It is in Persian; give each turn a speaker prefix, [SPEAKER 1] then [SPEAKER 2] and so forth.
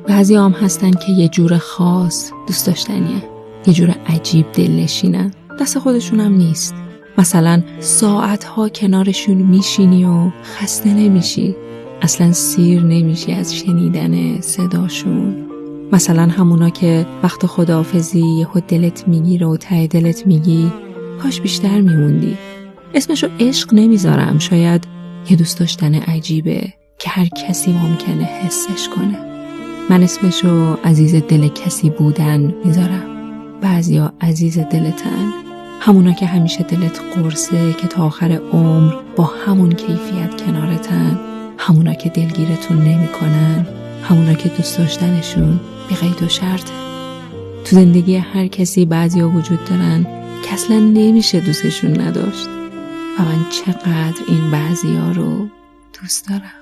[SPEAKER 1] بعضی هم هستن که یه جور خاص دوست داشتنیه، یه جور عجیب دلنشینن، دست خودشون هم نیست. مثلا ساعتها کنارشون میشینی و خسته نمیشی، اصلا سیر نمیشی از شنیدن صداشون. مثلا همونا که وقت خداحافظی یهو دلت میگیره و ته دلت میگی کاش بیشتر میموندی. اسمشو عشق نمیذارم، شاید یه دوست داشتن عجیبه که هر کسی ممکنه حسش کنه. من اسمشو عزیز دل کسی بودن میذارم. بعضیا عزیز دلتن، همونا که همیشه دلت قرصه، که تا آخر عمر با همون کیفیت کنارتن، همونا که دلگیرتون نمی کنن، همونا که دوست داشتنشون بی قید و شرطه. تو زندگی هر کسی بعضیا وجود دارن که اصلا نمیشه دوستشون نداشت و من چقدر این بعضیا رو دوست دارم.